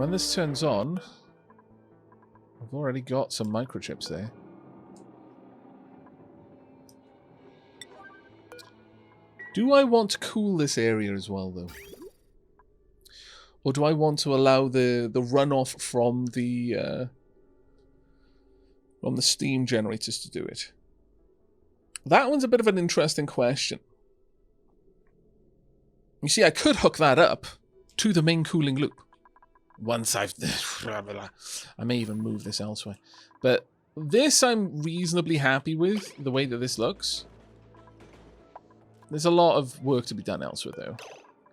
when this turns on, I've already got some microchips there. Do I want to cool this area as well, though? Or do I want to allow the runoff from the steam generators to do it? That one's a bit of an interesting question. You see, I could hook that up to the main cooling loop. Once I've... I may even move this elsewhere. But this I'm reasonably happy with, the way that this looks. There's a lot of work to be done elsewhere, though.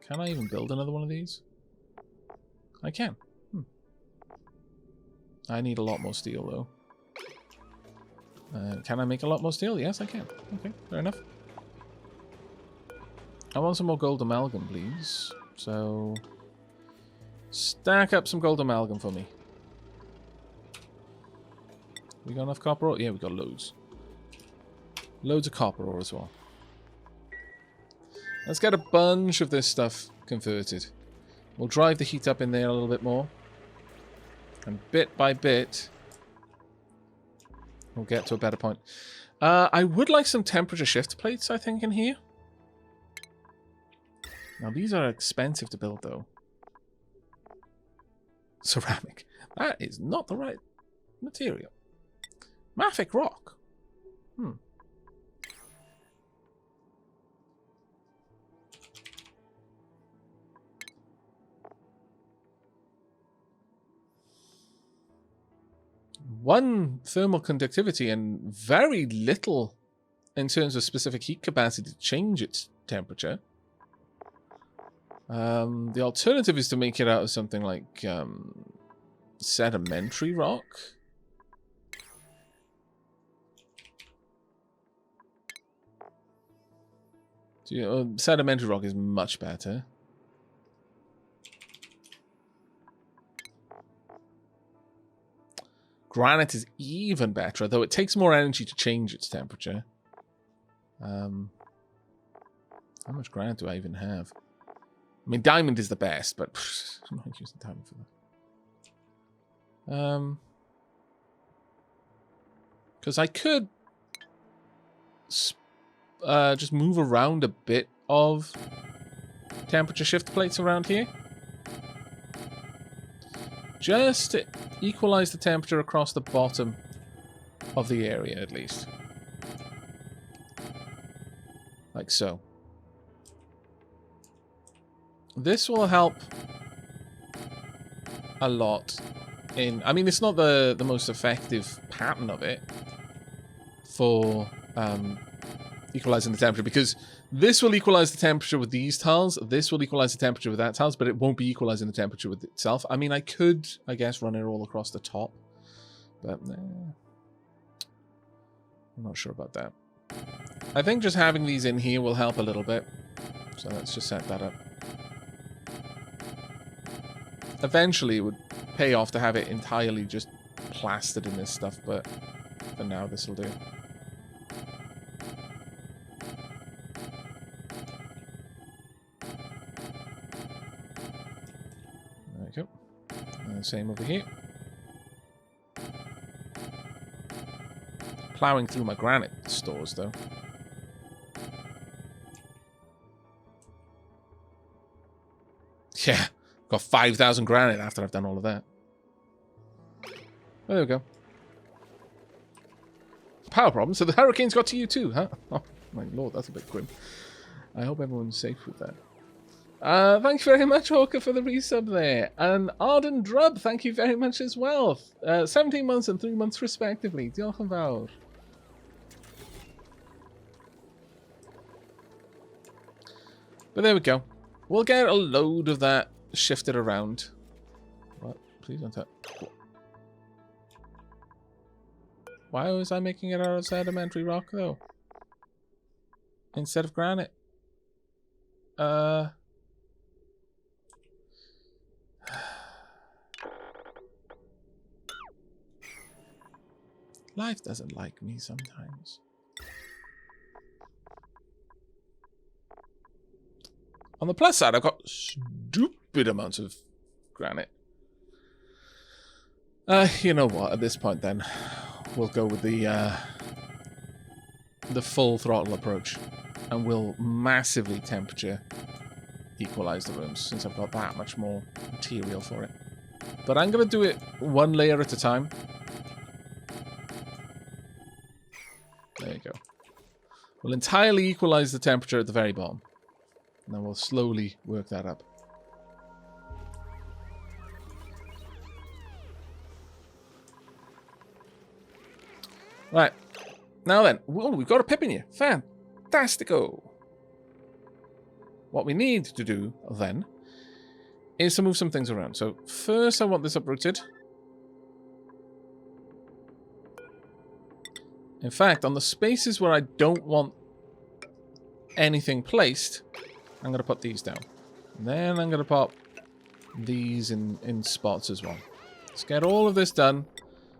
Can I even build another one of these? I can. I need a lot more steel, though. Can I make a lot more steel? Yes, I can. Okay, fair enough. I want some more gold amalgam, please. So, stack up some gold amalgam for me. We got enough copper ore? Yeah, we got loads. Loads of copper ore as well. Let's get a bunch of this stuff converted. We'll drive the heat up in there a little bit more. And bit by bit, we'll get to a better point. I would like some temperature shift plates, I think, in here. Now, these are expensive to build, though. Ceramic. That is not the right material. Mafic rock. One thermal conductivity and very little in terms of specific heat capacity to change its temperature. The alternative is to make it out of something like sedimentary rock. Sedimentary rock is much better. Granite is even better, though it takes more energy to change its temperature. How much granite do I even have? I mean, diamond is the best, but I'm not using diamond for that. Because I could just move around a bit of temperature shift plates around here. Just to equalize the temperature across the bottom of the area, at least. Like so. This will help a lot in... I mean, it's not the most effective pattern of it for equalizing the temperature, because this will equalize the temperature with these tiles, this will equalize the temperature with that tiles, but it won't be equalizing the temperature with itself. I mean, I could, I guess, run it all across the top, but I'm not sure about that. I think just having these in here will help a little bit, so let's just set that up. Eventually, it would pay off to have it entirely just plastered in this stuff, but for now, this will do. There we go. And same over here. Plowing through my granite stores, though. Yeah. Got 5,000 granite after I've done all of that. There we go. Power problem. So the hurricanes got to you too, huh? Oh, my lord, that's a bit grim. I hope everyone's safe with that. Thank you very much, Hawker, for the resub there. And Arden Drub, thank you very much as well. 17 months and 3 months respectively. Diolch yn fawr. But there we go. We'll get a load of that shifted around. What? Please don't touch. Why was I making it out of sedimentary rock, though? Instead of granite? Life doesn't like me sometimes. On the plus side, I've got stupid amounts of granite. You know what? At this point, then, we'll go with the full throttle approach, and we'll massively temperature equalize the rooms since I've got that much more material for it. But I'm going to do it one layer at a time. There you go. We'll entirely equalize the temperature at the very bottom, and then we'll slowly work that up. Right. Now then. Whoa, we've got a pip in here. Fantastico. What we need to do, then, is to move some things around. So, first I want this uprooted. In fact, on the spaces where I don't want anything placed, I'm going to put these down. And then I'm going to pop these in spots as well. Let's get all of this done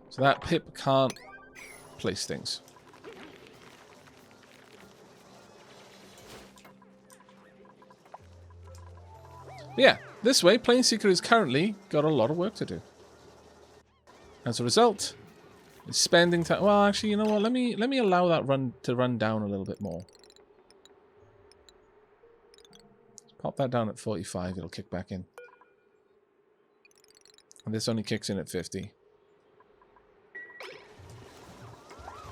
so that pip can't place things. But yeah, this way, Planeseeker has currently got a lot of work to do. As a result, it's spending time. Well, actually, you know what? Let me allow that run down a little bit more. Pop that down at 45. It'll kick back in. And this only kicks in at 50.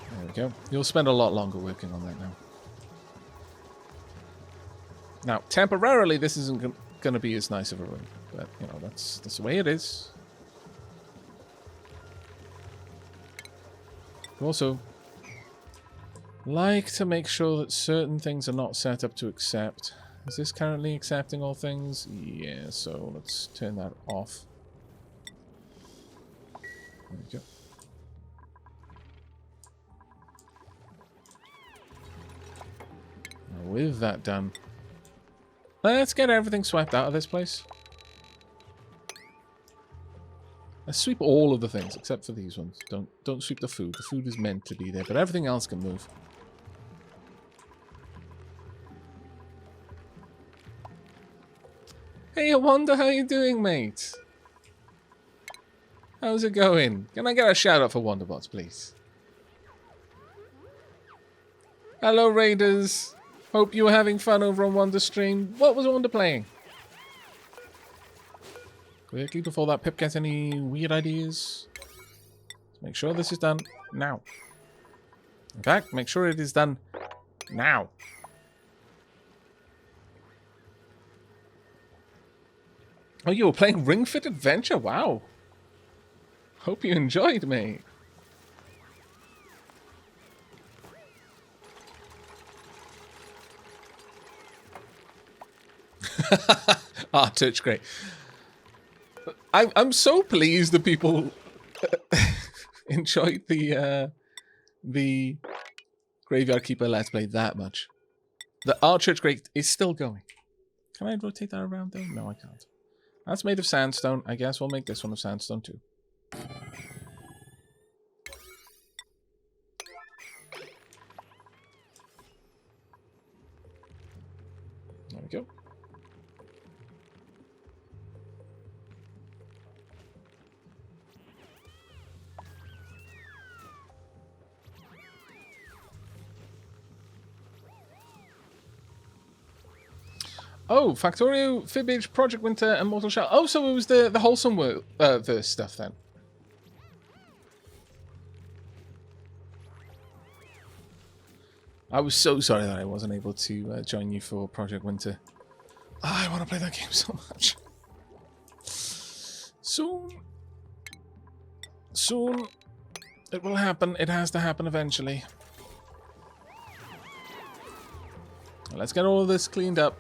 There we go. You'll spend a lot longer working on that now. Now, temporarily, this isn't going to be as nice of a room, but you know that's the way it is. Also, like to make sure that certain things are not set up to accept. Is this currently accepting all things? Yeah, so let's turn that off. There we go. Now with that done, let's get everything swept out of this place. Let's sweep all of the things except for these ones. Don't sweep the food. The food is meant to be there, but everything else can move. Hey, I wonder how you doing, mate? How's it going? Can I get a shout out for Wonderbots, please? Hello, Raiders. Hope you were having fun over on Wonder Stream. What was Wonder playing? Quickly, before that pip gets any weird ideas. Let's make sure this is done now. In fact, make sure it is done now. Oh, you were playing Ring Fit Adventure? Wow. Hope you enjoyed, mate. Ah, touch great. I'm so pleased that people enjoyed the Graveyard Keeper Let's Play that much. The Art Church Great is still going. Can I rotate that around though? No, I can't. That's made of sandstone. I guess we'll make this one of sandstone too. There we go. Oh, Factorio, Fibbage, Project Winter, and Mortal Shell. Oh, so it was the wholesome verse stuff then. I was so sorry that I wasn't able to join you for Project Winter. Oh, I want to play that game so much. Soon. It will happen. It has to happen eventually. Let's get all of this cleaned up.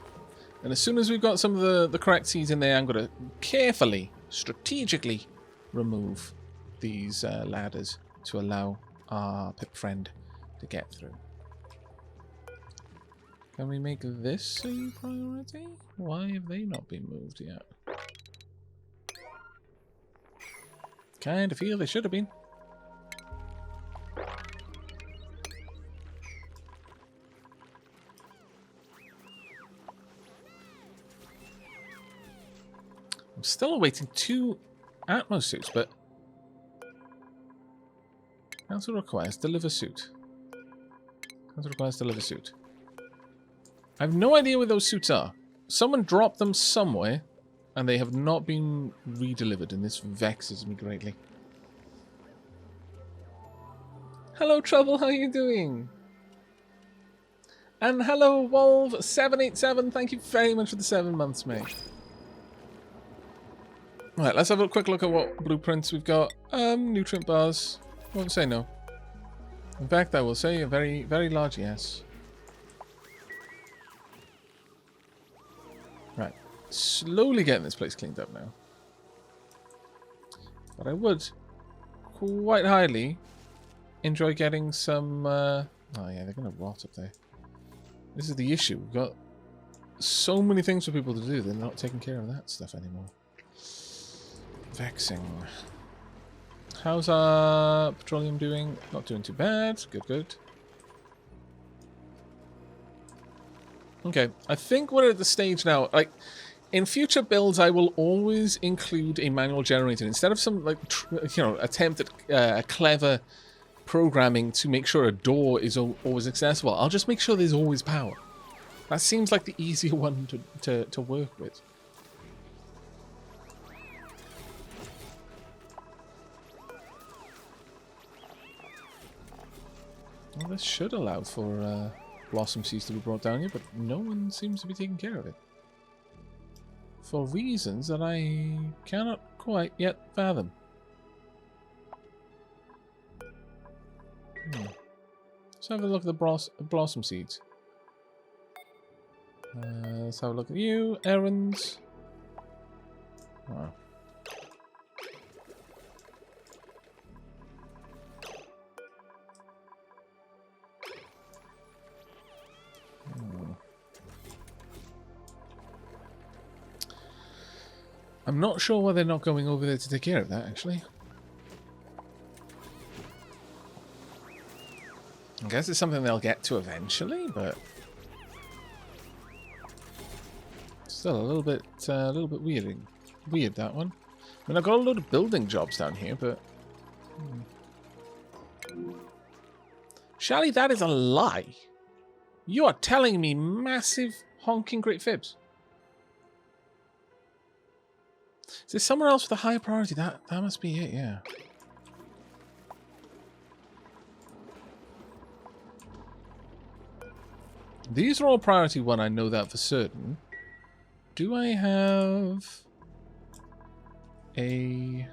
And as soon as we've got some of the correct seeds in there, I'm going to carefully, strategically remove these ladders to allow our pip friend to get through. Can we make this a priority? Why have they not been moved yet? Kind of feel they should have been. I'm still awaiting 2 Atmos suits, but Council requires deliver suit. Council requires deliver suit. I have no idea where those suits are. Someone dropped them somewhere, and they have not been redelivered, and this vexes me greatly. Hello, Trouble, how are you doing? And hello, Wolf787, thank you very much for the 7 months, mate. Right, let's have a quick look at what blueprints we've got. Nutrient bars. Won't say no. In fact, I will say a very, very large yes. Right. Slowly getting this place cleaned up now. But I would quite highly enjoy getting some... oh yeah, they're going to rot up there. This is the issue. We've got so many things for people to do. They're not taking care of that stuff anymore. Vexing. How's our petroleum doing? Not doing too bad. Good, good. Okay, I think we're at the stage now. Like, in future builds, I will always include a manual generator instead of some like attempt at clever programming to make sure a door is always accessible. I'll just make sure there's always power. That seems like the easier one to work with. Well, this should allow for blossom seeds to be brought down here, but no one seems to be taking care of it. For reasons that I cannot quite yet fathom. Let's have a look at the blossom seeds. Let's have a look at you, errands. Wow. I'm not sure why they're not going over there to take care of that, actually. I guess it's something they'll get to eventually, but still a little bit weird that one. I mean, I've got a load of building jobs down here, but Shally, that is a lie. You are telling me massive honking great fibs. Is there somewhere else with a higher priority? That must be it, yeah. These are all priority 1, I know that for certain. Do I have a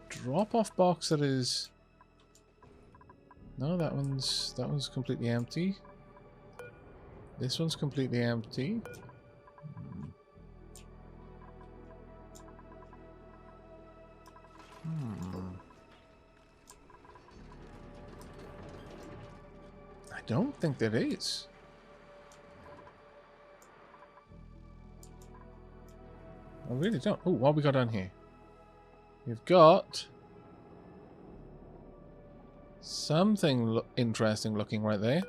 drop-off box that is... No, that one's completely empty. This one's completely empty. I don't think there is. I really don't. Oh, what have we got down here? We've got something interesting looking right there.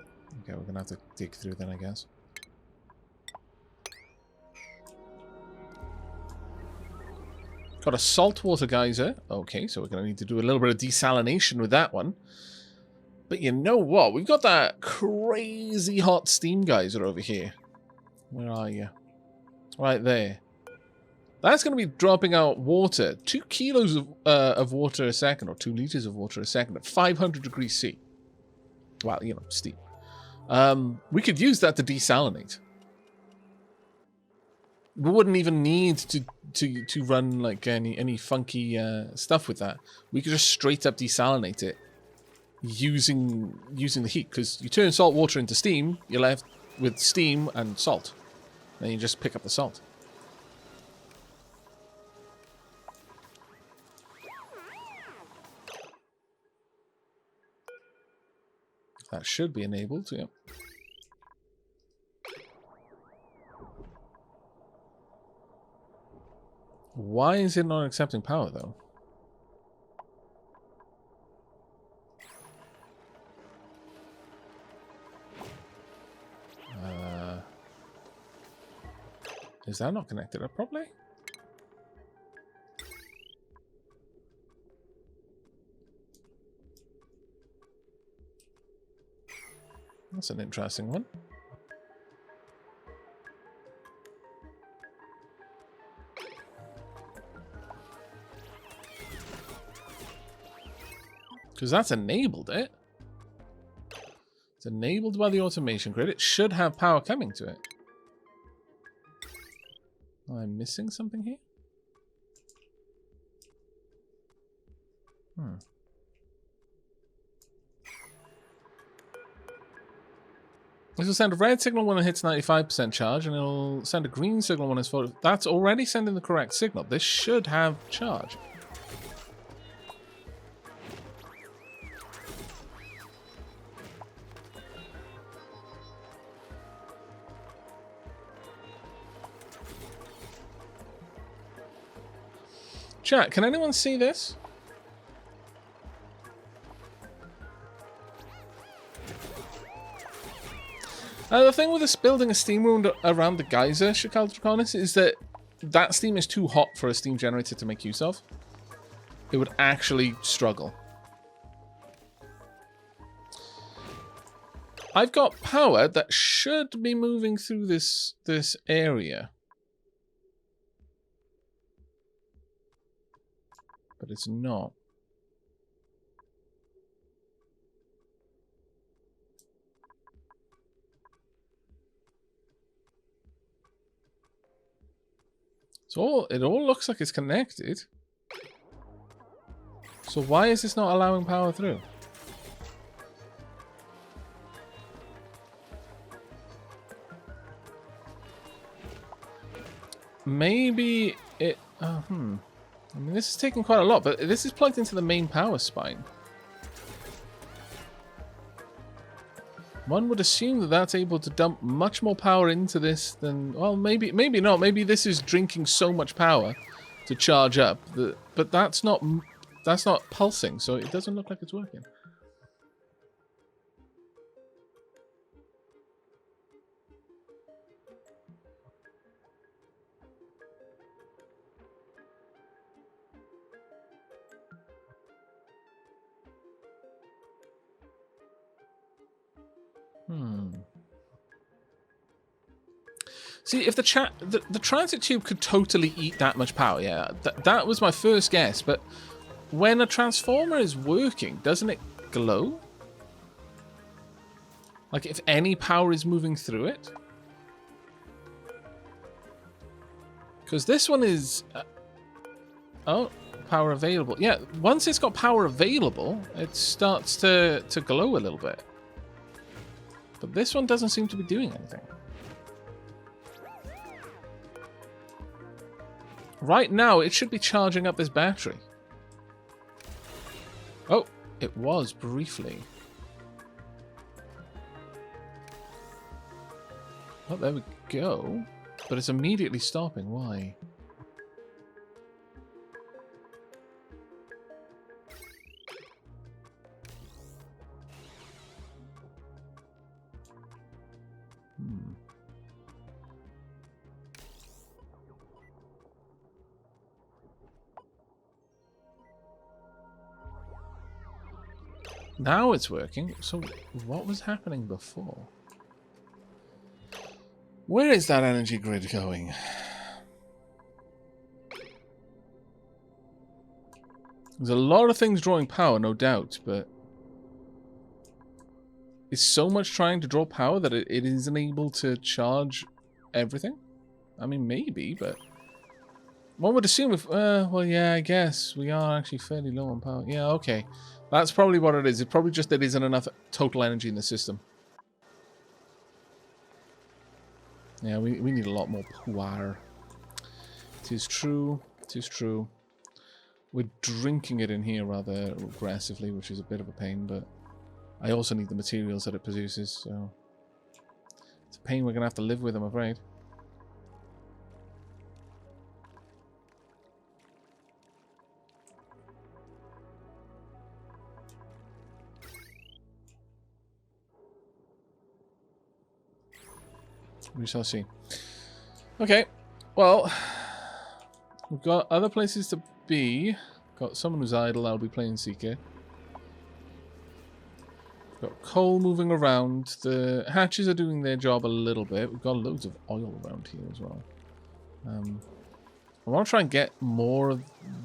Okay, we're gonna have to dig through then, I guess. Got a saltwater geyser. Okay, so we're going to need to do a little bit of desalination with that one. But you know what? We've got that crazy hot steam geyser over here. Where are you? Right there. That's going to be dropping out water. 2 kilos of water a second, or 2 liters of water a second at 500 degrees C. Well, you know, steam. We could use that to desalinate. We wouldn't even need to run like any funky stuff with that. We could just straight up desalinate it using the heat, because you turn salt water into steam, you're left with steam and salt. Then you just pick up the salt. That should be enabled, yeah. Why is it not accepting power, though? Is that not connected up properly? That's an interesting one. Because that's enabled it. It's enabled by the automation grid. It should have power coming to it. Am I missing something here? This will send a red signal when it hits 95% charge, and it'll send a green signal when it's 40. That's already sending the correct signal. This should have charge. Chat, can anyone see this? The thing with us building a steam room around the geyser, Shakal is that that steam is too hot for a steam generator to make use of. It would actually struggle. I've got power that should be moving through this area. But it's not. So it all looks like it's connected. So why is this not allowing power through? Maybe it... I mean, this is taking quite a lot, but this is plugged into the main power spine. One would assume that that's able to dump much more power into this than... Well, maybe not. Maybe this is drinking so much power to charge up. But that's not pulsing, so it doesn't look like it's working. See, if the transit tube could totally eat that much power, yeah, that was my first guess. But when a transformer is working, doesn't it glow? Like if any power is moving through it? Because this one is... oh, power available. Yeah, once it's got power available, it starts to glow a little bit. But this one doesn't seem to be doing anything. Right now, it should be charging up this battery. Oh, it was briefly. Oh, there we go. But it's immediately stopping. Why? Now it's working. So what was happening before? Where is that energy grid going? There's a lot of things drawing power, no doubt, but is so much trying to draw power that it isn't able to charge everything? I mean, maybe, but one would assume if, well, yeah, I guess we are actually fairly low on power. Yeah, okay. That's probably what it is. It's probably just there isn't enough total energy in the system. Yeah, we need a lot more power. It is true. It is true. We're drinking it in here rather aggressively, which is a bit of a pain, but I also need the materials that it produces, so it's a pain we're going to have to live with, I'm afraid. We shall see. Okay, well, we've got other places to be. Got someone who's idle, I'll be playing Seeker. Got coal moving around. The hatches are doing their job a little bit. We've got loads of oil around here as well. I want to try and get more of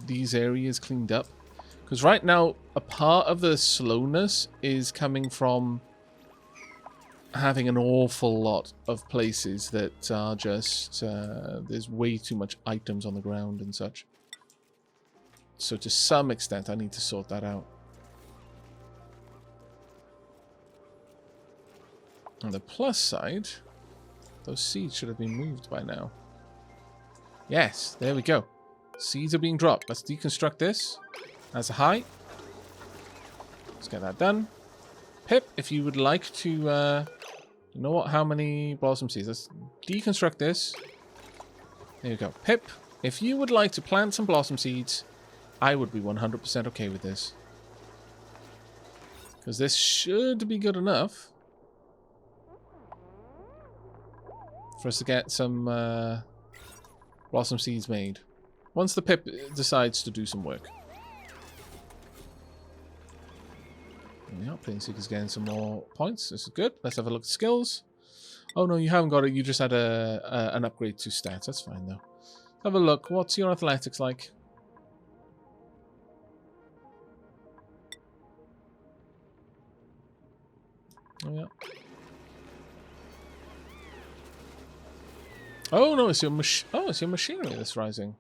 these areas cleaned up. Because right now, a part of the slowness is coming from having an awful lot of places that are just... there's way too much items on the ground and such. So to some extent, I need to sort that out. On the plus side, those seeds should have been moved by now. Yes, there we go. Seeds are being dropped. Let's deconstruct this. As a high. Let's get that done. Pip, if you would like to... you know what? How many blossom seeds? Let's deconstruct this. There you go. Pip, if you would like to plant some blossom seeds, I would be 100% okay with this. Because this should be good enough for us to get some blossom seeds made. Once the Pip decides to do some work. Yeah, Planeseeker's getting some more points. This is good. Let's have a look at skills. Oh no, you haven't got it. You just had an upgrade to stats. That's fine though. Let's have a look. What's your athletics like? Oh yeah. Oh no, it's your machinery that's rising.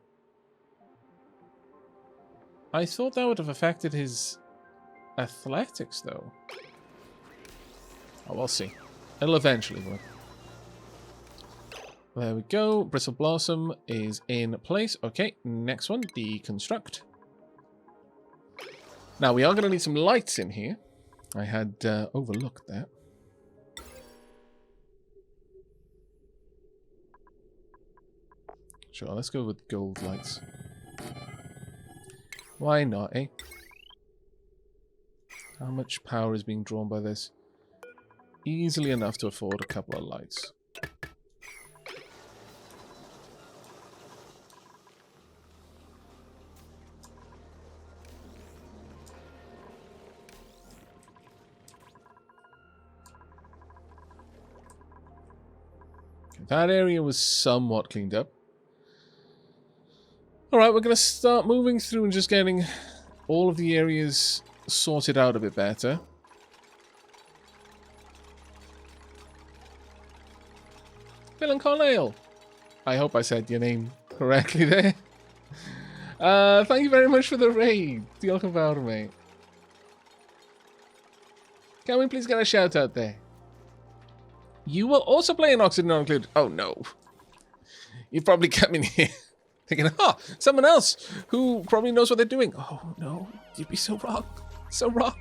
I thought that would have affected his athletics though. Oh, we'll see. It'll eventually work. There we go. Bristle Blossom is in place. Okay, next one, deconstruct. Now we are going to need some lights in here. I had overlooked that. Sure, let's go with gold lights. Why not, eh? How much power is being drawn by this? Easily enough to afford a couple of lights. That area was somewhat cleaned up. Alright, we're going to start moving through and just getting all of the areas sorted out a bit better. Phil and Carlisle. I hope I said your name correctly there. Thank you very much for the raid. Diolch yn fawr, mate. Can we please get a shout out there? You will also play an Oxygen Not Included. Oh no. You've probably come in here thinking, oh, someone else who probably knows what they're doing. Oh no, you'd be so wrong. So wrong.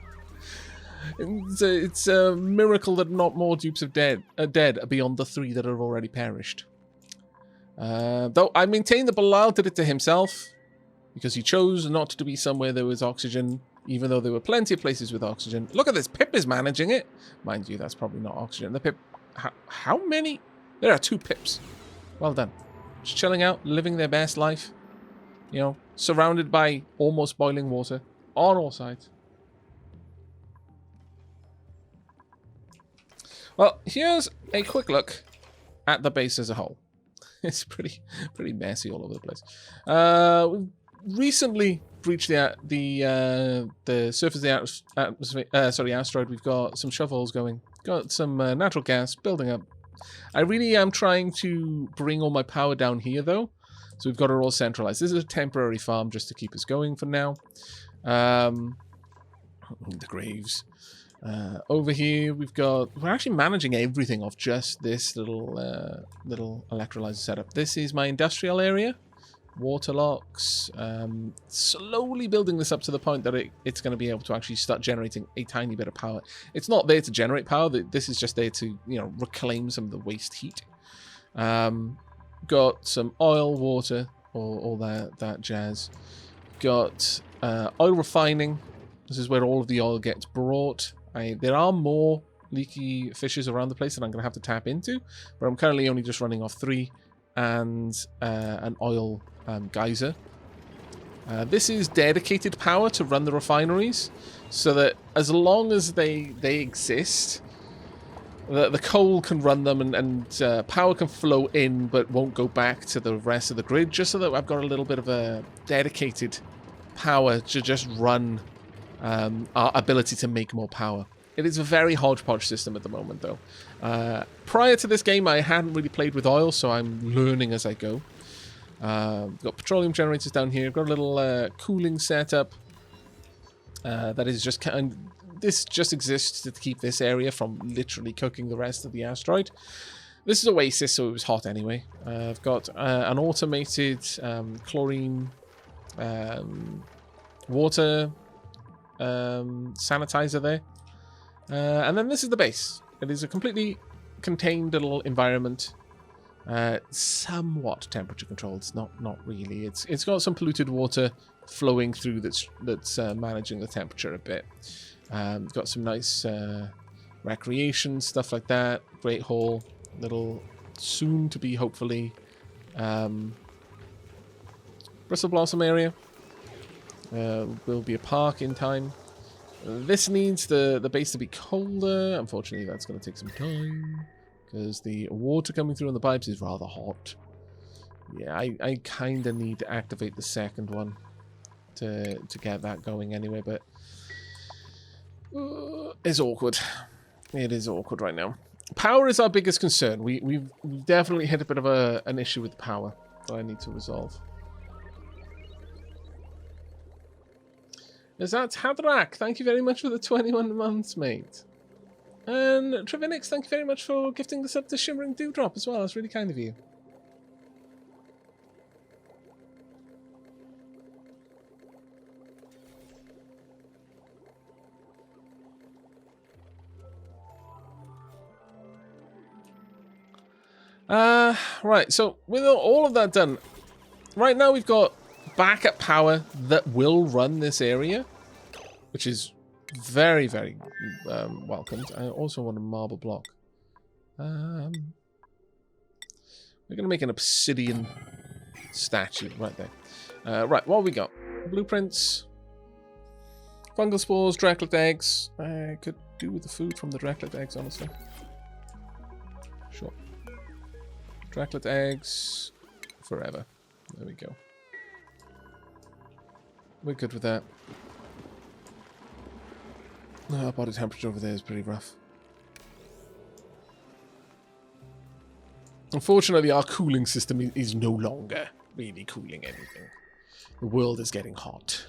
It's a miracle that not more dupes are dead beyond the 3 that have already perished. Though I maintain that Bilal did it to himself because he chose not to be somewhere there was oxygen, even though there were plenty of places with oxygen. Look at this. Pip is managing it. Mind you, that's probably not oxygen. The Pip... How many? There are 2 Pips. Well done. Just chilling out, living their best life. You know, surrounded by almost boiling water on all sides. Well, here's a quick look at the base as a whole. It's pretty messy all over the place. We've recently breached the surface of the asteroid. We've got some shovels going. Got some natural gas building up. I really am trying to bring all my power down here, though. So we've got it all centralized. This is a temporary farm just to keep us going for now. The graves. Over here, we're actually managing everything off just this little electrolyzer setup. This is my industrial area. Water locks. Slowly building this up to the point that it's going to be able to actually start generating a tiny bit of power. It's not there to generate power. This is just there to, you know, reclaim some of the waste heat. Got some oil, water, all that jazz. Got oil refining. This is where all of the oil gets brought. There are more leaky fishes around the place that I'm going to have to tap into, but I'm currently only just running off 3 and an oil geyser. This is dedicated power to run the refineries, so that as long as they exist, the coal can run them and power can flow in but won't go back to the rest of the grid, just so that I've got a little bit of a dedicated power to just run our ability to make more power. It is a very hodgepodge system at the moment, though. Prior to this game, I hadn't really played with oil, so I'm learning as I go. Got petroleum generators down here. Got a little cooling setup that is just this just exists to keep this area from literally cooking the rest of the asteroid. This is Oasis, so it was hot anyway. I've got an automated chlorine water sanitizer there. And then this is the base. It is a completely contained little environment. Somewhat temperature controlled. It's not really. It's got some polluted water flowing through that's managing the temperature a bit. Got some nice recreation stuff like that. Great hall, little soon to be hopefully bristle blossom area. Will be a park in time. This needs the base to be colder. Unfortunately, that's going to take some time because the water coming through on the pipes is rather hot. Yeah, I kind of need to activate the second one to get that going anyway, but it's awkward. It is awkward right now. Power is our biggest concern. We've definitely hit a bit of an issue with power that I need to resolve. Is that Aavak? Thank you very much for the 21 months, mate. And Trevinix, thank you very much for gifting this up to Shimmering Dewdrop as well. That's really kind of you. Right, so with all of that done, right now we've got backup power that will run this area, which is very, very welcomed. I also want a marble block. We're going to make an obsidian statue right there. Right, what have we got? Blueprints, fungal spores, Draclet eggs. I could do with the food from the Draclet eggs, honestly. Sure. Draclet eggs forever. There we go. We're good with that. Our body temperature over there is pretty rough. Unfortunately, our cooling system is no longer really cooling anything. The world is getting hot.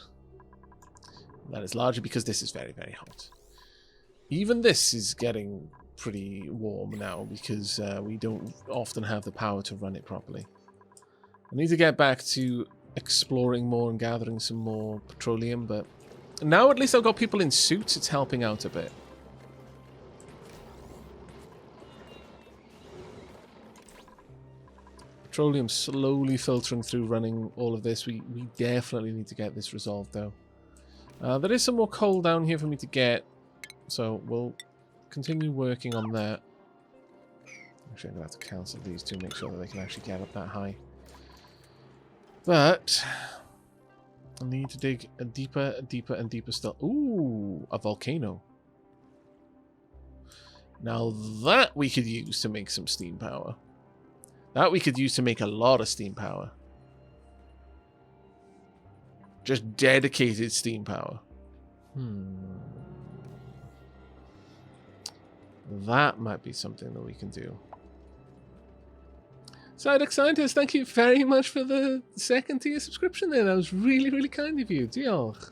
That is largely because this is very, very hot. Even this is getting pretty warm now because we don't often have the power to run it properly. I need to get back to exploring more and gathering some more petroleum, but now at least I've got people in suits. It's helping out a bit. Petroleum slowly filtering through, running all of this. We definitely need to get this resolved, though. There is some more coal down here for me to get, so we'll continue working on that. Actually, I'm going to have to cancel these to make sure that they can actually get up that high. But I need to dig a deeper, deeper, and deeper still. Ooh, a volcano. Now that we could use to make some steam power. That we could use to make a lot of steam power. Just dedicated steam power. That might be something that we can do. Psyduck Scientist, thank you very much for the second tier subscription there. That was really, really kind of you. Diolch.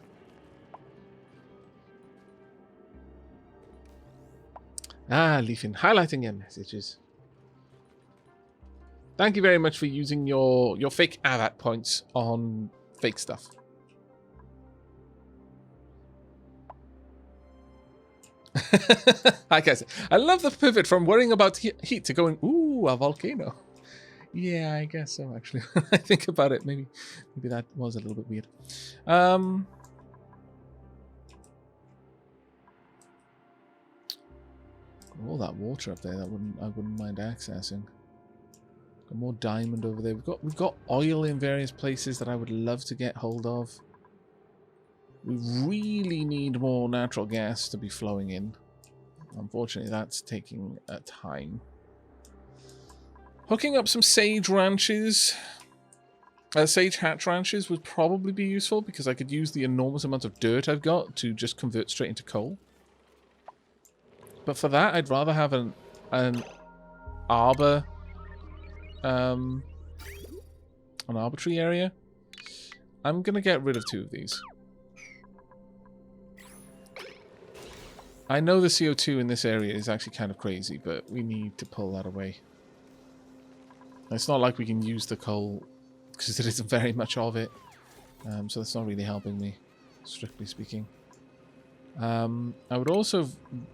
Leafin, highlighting your messages. Thank you very much for using your fake Aavak points on fake stuff. Like I said, I love the pivot from worrying about heat to going, ooh, a volcano. Yeah, I guess so, actually. When I think about it, maybe that was a little bit weird. All that water up there, I wouldn't mind accessing. Got more diamond over there. We've got oil in various places that I would love to get hold of. We really need more natural gas to be flowing in. Unfortunately, that's taking time. Hooking up some sage ranches, sage hatch ranches would probably be useful because I could use the enormous amount of dirt I've got to just convert straight into coal. But for that, I'd rather have an arbor, an arbitrary area. I'm gonna get rid of 2 of these. I know the CO2 in this area is actually kind of crazy, but we need to pull that away. It's not like we can use the coal because there isn't very much of it, so that's not really helping me, strictly speaking. I would also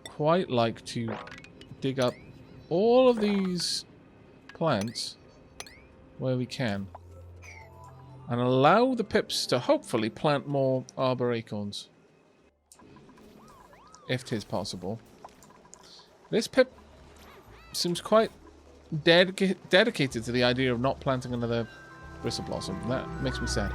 quite like to dig up all of these plants where we can and allow the pips to hopefully plant more arbor acorns, if 'tis possible. This pip seems quite dedicated to the idea of not planting another bristle blossom. That makes me sad.